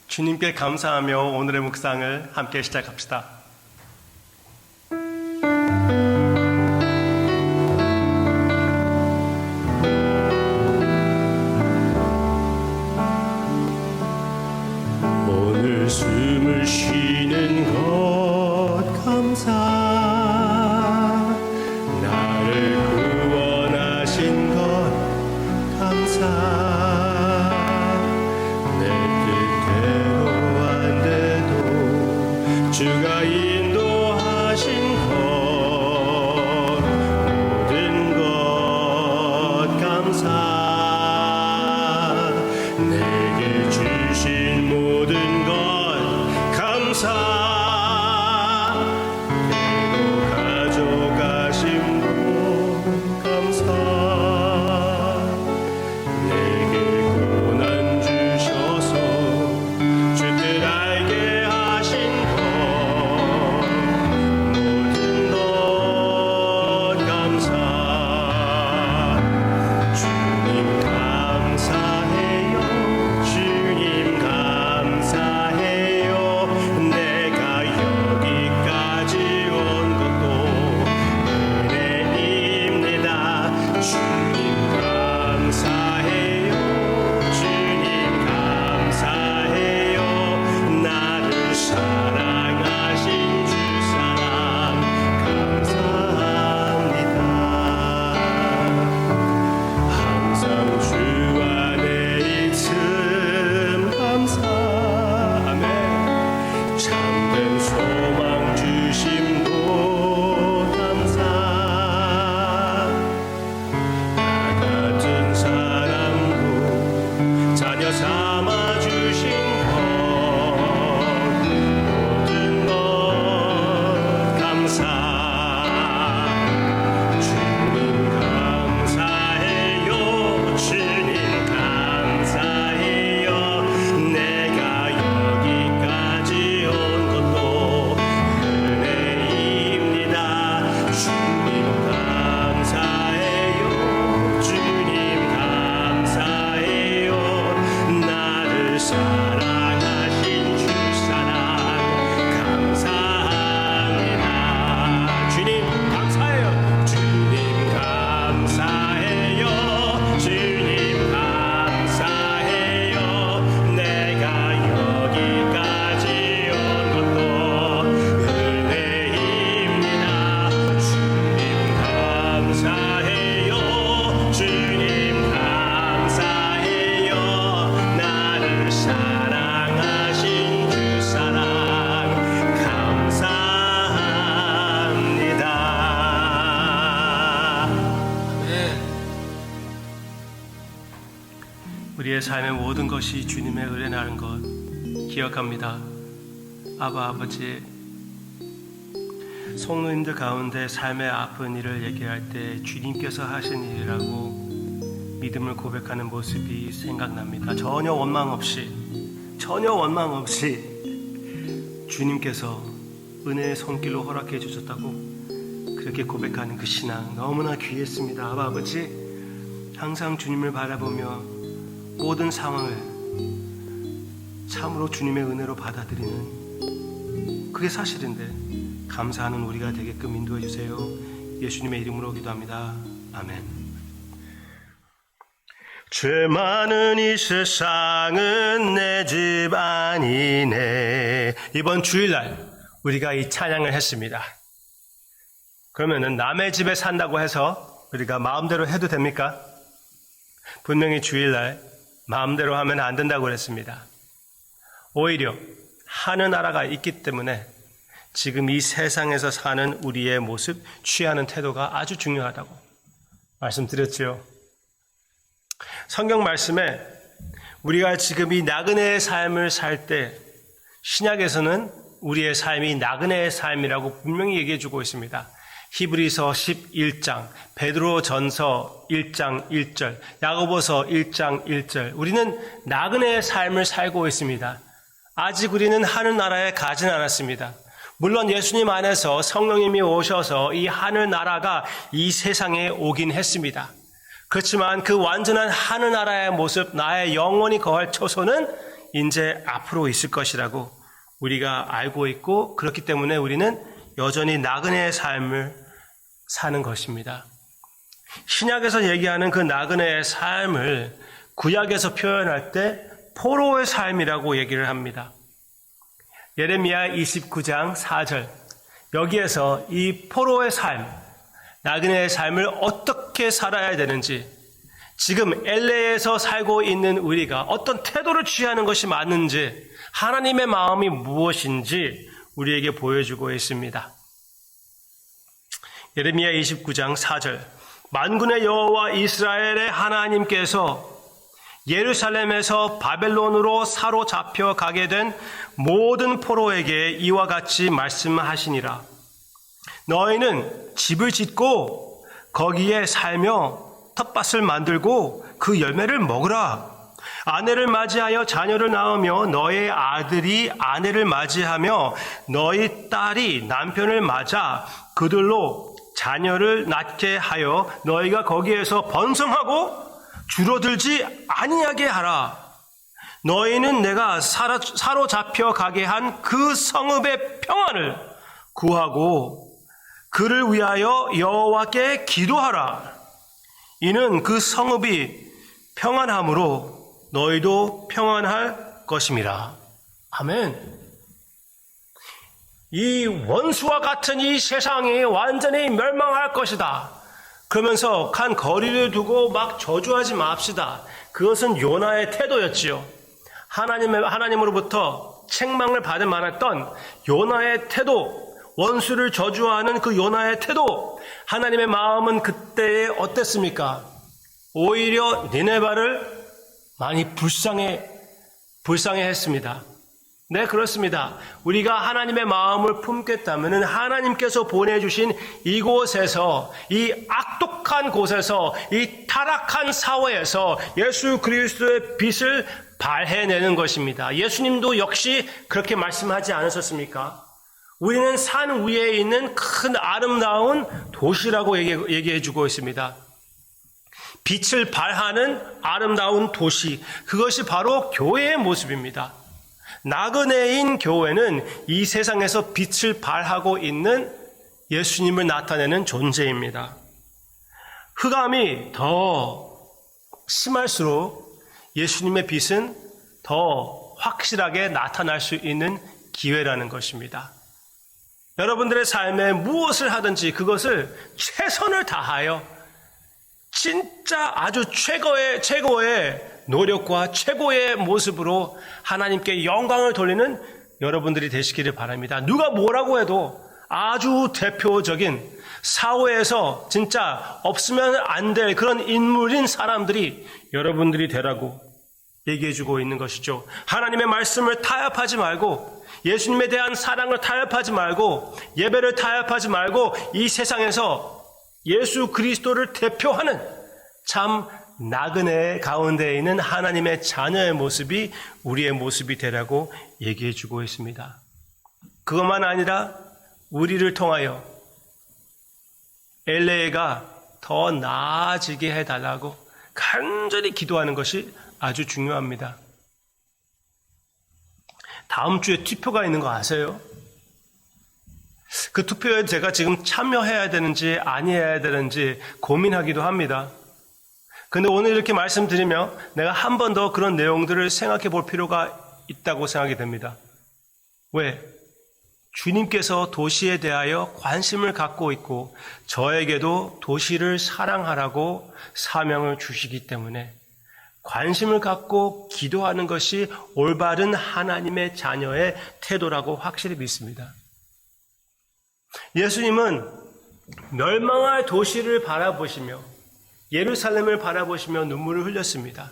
주님께 감사하며 오늘의 묵상을 함께 시작합시다. 오늘 숨을 쉬는 것 감사, 나를 구원하신 것 감사, 내 뜻대로 안 돼도 주가 인도하신 것, 모든 것 감사, 내게 주신 모든 것 감사, 그리고 가져가심도 감사, 내게 고난 주셔서 주 뜻 알게 하신 것, 모든 것 감사, 주님 감사해요, 주님 감사해요. 내가 여기까지 온 것도 은혜입니다. 주님 감사해요, 주님 감사해요. 나를 사랑하신 주 사랑 감사합니다. 항상 주 안에 있음 감사, 아멘. 참된 소망 주심도 감사, 나 같은 사람도 자녀 삼아 주신 것, 모든 것 감사, 주님 감사해요, 주님 감사해요. 내가 여기까지 온 것도 은혜입니다. 주님 감사해요, 주님 감사해요. 나를 사랑하신 주 사랑 감사합니다. 주님 감사해요, 주님 감사해요, 주님 감사해요. 내가 여기까지 온 것도 은혜입니다. 주님 감사해요, 주님 감사해요. 나를 사랑하신 주 사랑 감사합니다. 우리의 삶의 모든 것이 주님의 은혜라는 것 기억합니다. 아버지, 성도님들 가운데 삶의 아픈 일을 얘기할 때 주님께서 하신 일이라고 믿음을 고백하는 모습이 생각납니다. 전혀 원망 없이 주님께서 은혜의 손길로 허락해 주셨다고 그렇게 고백하는 그 신앙 너무나 귀했습니다. 아버지, 항상 주님을 바라보며 모든 상황을 참으로 주님의 은혜로 받아들이는 그게 사실인데 감사하는 우리가 되게끔 인도해 주세요. 예수님의 이름으로 기도합니다. 아멘. 죄 많은 이 세상은 내 집 아니네. 이번 주일날 우리가 이 찬양을 했습니다. 그러면은 남의 집에 산다고 해서 우리가 마음대로 해도 됩니까? 분명히 주일날 마음대로 하면 안 된다고 그랬습니다. 오히려 하늘나라가 있기 때문에 지금 이 세상에서 사는 우리의 모습, 취하는 태도가 아주 중요하다고 말씀드렸지요. 성경 말씀에 우리가 지금 이 나그네의 삶을 살 때 신약에서는 우리의 삶이 나그네의 삶이라고 분명히 얘기해 주고 있습니다. 히브리서 11장, 베드로전서 1장 1절, 야고보서 1장 1절. 우리는 나그네의 삶을 살고 있습니다. 아직 우리는 하늘나라에 가진 않았습니다. 물론 예수님 안에서 성령님이 오셔서 이 하늘나라가 이 세상에 오긴 했습니다. 그렇지만 그 완전한 하늘나라의 모습, 나의 영원히 거할 초소는 이제 앞으로 있을 것이라고 우리가 알고 있고, 그렇기 때문에 우리는 여전히 나그네의 삶을 사는 것입니다. 신약에서 얘기하는 그 나그네의 삶을 구약에서 표현할 때 포로의 삶이라고 얘기를 합니다. 예레미야 29장 4절, 여기에서 이 포로의 삶, 나그네의 삶을 어떻게 살아야 되는지, 지금 LA에서 살고 있는 우리가 어떤 태도를 취하는 것이 맞는지, 하나님의 마음이 무엇인지 우리에게 보여주고 있습니다. 예레미야 29장 4절, 만군의 여호와 이스라엘의 하나님께서 예루살렘에서 바벨론으로 사로잡혀 가게 된 모든 포로에게 이와 같이 말씀하시니라. 너희는 집을 짓고 거기에 살며 텃밭을 만들고 그 열매를 먹으라. 아내를 맞이하여 자녀를 낳으며 너희 아들이 아내를 맞이하며 너희 딸이 남편을 맞아 그들로 자녀를 낳게 하여 너희가 거기에서 번성하고 줄어들지 아니하게 하라. 너희는 내가 사로잡혀 가게 한 그 성읍의 평안을 구하고 그를 위하여 여호와께 기도하라. 이는 그 성읍이 평안함으로 너희도 평안할 것임이라. 아멘. 이 원수와 같은 이 세상이 완전히 멸망할 것이다. 그러면서 간 거리를 두고 막 저주하지 맙시다. 그것은 요나의 태도였지요. 하나님으로부터 책망을 받을 만했던 요나의 태도, 원수를 저주하는 그 요나의 태도, 하나님의 마음은 그때에 어땠습니까? 오히려 니네바를 많이 불쌍해했습니다. 네, 그렇습니다. 우리가 하나님의 마음을 품겠다면 하나님께서 보내주신 이곳에서, 이 악독한 곳에서, 이 타락한 사회에서 예수 그리스도의 빛을 발해내는 것입니다. 예수님도 역시 그렇게 말씀하지 않으셨습니까? 우리는 산 위에 있는 큰 아름다운 도시라고 얘기해주고 있습니다. 빛을 발하는 아름다운 도시, 그것이 바로 교회의 모습입니다. 나그네인 교회는 이 세상에서 빛을 발하고 있는 예수님을 나타내는 존재입니다. 흑암이 더 심할수록 예수님의 빛은 더 확실하게 나타날 수 있는 기회라는 것입니다. 여러분들의 삶에 무엇을 하든지 그것을 최선을 다하여 진짜 아주 최고의 노력과 최고의 모습으로 하나님께 영광을 돌리는 여러분들이 되시기를 바랍니다. 누가 뭐라고 해도 아주 대표적인 사회에서 진짜 없으면 안 될 그런 인물인 사람들이 여러분들이 되라고 얘기해주고 있는 것이죠. 하나님의 말씀을 타협하지 말고, 예수님에 대한 사랑을 타협하지 말고, 예배를 타협하지 말고, 이 세상에서 예수 그리스도를 대표하는 참 나그네 가운데 있는 하나님의 자녀의 모습이 우리의 모습이 되라고 얘기해 주고 있습니다. 그것만 아니라 우리를 통하여 LA가 더 나아지게 해달라고 간절히 기도하는 것이 아주 중요합니다. 다음 주에 투표가 있는 거 아세요? 그 투표에 제가 지금 참여해야 되는지 아니해야 되는지 고민하기도 합니다. 근데 오늘 이렇게 말씀드리며 내가 한 번 더 그런 내용들을 생각해 볼 필요가 있다고 생각이 됩니다. 왜? 주님께서 도시에 대하여 관심을 갖고 있고 저에게도 도시를 사랑하라고 사명을 주시기 때문에 관심을 갖고 기도하는 것이 올바른 하나님의 자녀의 태도라고 확실히 믿습니다. 예수님은 멸망할 도시를 바라보시며 예루살렘을 바라보시며 눈물을 흘렸습니다.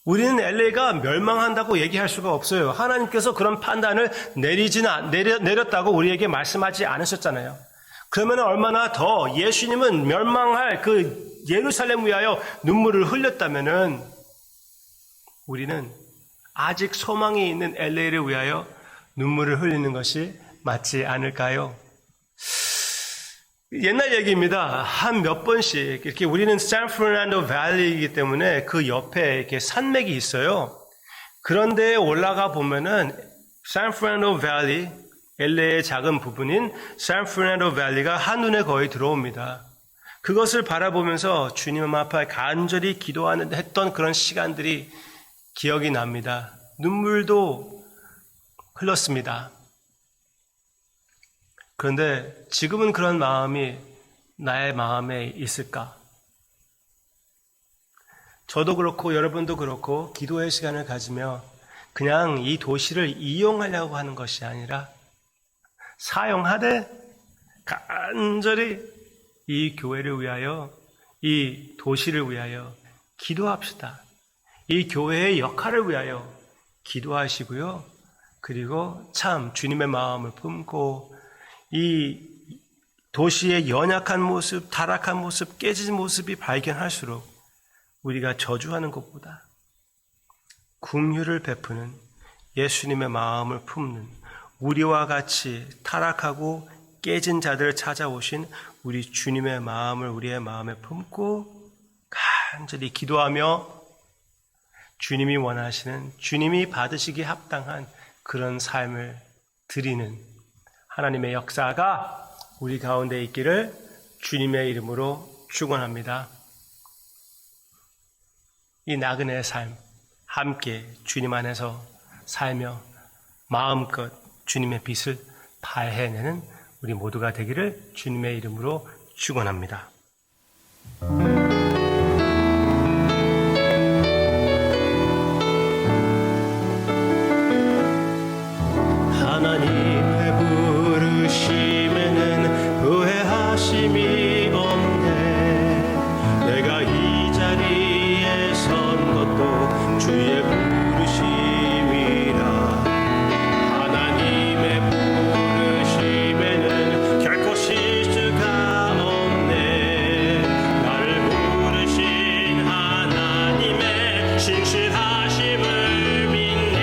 우리는 LA가 멸망한다고 얘기할 수가 없어요. 하나님께서 그런 판단을 내렸다고 우리에게 말씀하지 않으셨잖아요. 그러면 얼마나 더 예수님은 멸망할 그 예루살렘 위하여 눈물을 흘렸다면은 우리는 아직 소망이 있는 LA를 위하여 눈물을 흘리는 것이 맞지 않을까요? 옛날 얘기입니다. 한 몇 번씩 이렇게 우리는 샌프란난도 밸리이기 때문에 그 옆에 이렇게 산맥이 있어요. 그런데 올라가 보면은 샌프란도 밸리, LA의 작은 부분인 샌프란도 밸리가 한눈에 거의 들어옵니다. 그것을 바라보면서 주님 앞에 간절히 기도하는 했던 그런 시간들이 기억이 납니다. 눈물도 흘렀습니다. 그런데 지금은 그런 마음이 나의 마음에 있을까? 저도 그렇고 여러분도 그렇고 기도의 시간을 가지며 그냥 이 도시를 이용하려고 하는 것이 아니라 사용하되 간절히 이 교회를 위하여, 이 도시를 위하여 기도합시다. 이 교회의 역할을 위하여 기도하시고요. 그리고 참 주님의 마음을 품고 이 도시의 연약한 모습, 타락한 모습, 깨진 모습이 발견할수록 우리가 저주하는 것보다 긍휼을 베푸는 예수님의 마음을 품는 우리와 같이 타락하고 깨진 자들을 찾아오신 우리 주님의 마음을 우리의 마음에 품고 간절히 기도하며 주님이 원하시는, 주님이 받으시기에 합당한 그런 삶을 드리는 하나님의 역사가 우리 가운데 있기를 주님의 이름으로 축원합니다. 이 나그네의 삶 함께 주님 안에서 살며 마음껏 주님의 빛을 발해내는 우리 모두가 되기를 주님의 이름으로 축원합니다. 하나님의 부르심에는 후회하심이 없네. 내가 이 자리에 선 것도 주의 부르심이라. 하나님의 부르심에는 결코 실수가 없네. 나를 부르신 하나님의 신실하심을 믿네.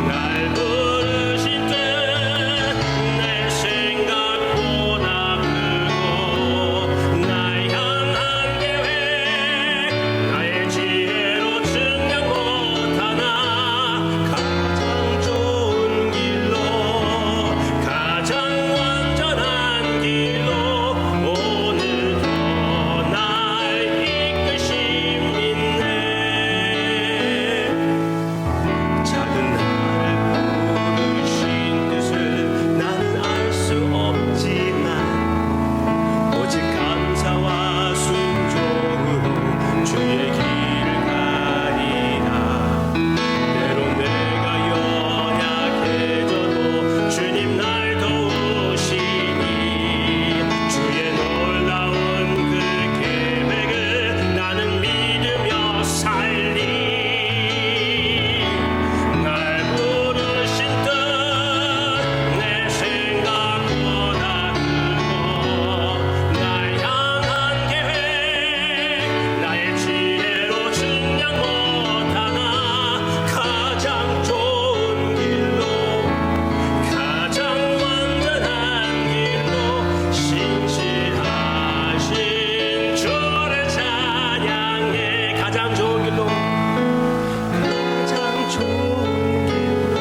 날 부르신 뜻 내 생각보다 크고 날 향한 계획 나의 지혜로 증명 못하나 가장 좋은 길로 가장 완전한 길로 오늘도 날 이끄심 있네. 작은 나를 부르신 뜻을 나는 알 수 없지만 오직 감사와 순종으로 주의 길을 가리라. 때로 내가 연약해져도 주님 날 도우시니 주의 놀라운 그 계획을 나는 믿으며 살리. 날 부르신 뜻 내 생각보다 크고 날 향한 계획 나의 지혜로 증량 못하나 가장 좋은 길로 가장 완전한 길로 신실하신 주를 찬양해. 가장 좋은 길로 가장 좋은 길로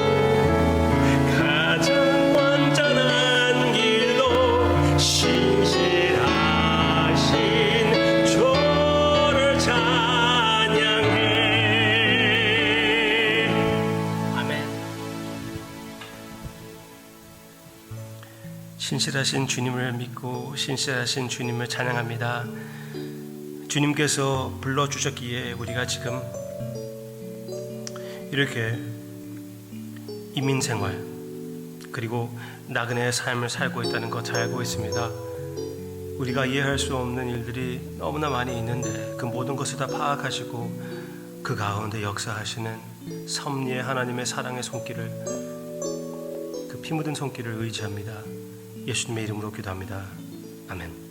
가장 완전한 길로 신실하신 주를 찬양해. 아멘. 신실하신 주님을 믿고 신실하신 주님을 찬양합니다. 주님께서 불러주셨기에 우리가 지금 이렇게 이민생활 그리고 나그네의 삶을 살고 있다는 것 잘 알고 있습니다. 우리가 이해할 수 없는 일들이 너무나 많이 있는데 그 모든 것을 다 파악하시고 그 가운데 역사하시는 섭리의 하나님의 사랑의 손길을, 그 피 묻은 손길을 의지합니다. 예수님의 이름으로 기도합니다. 아멘.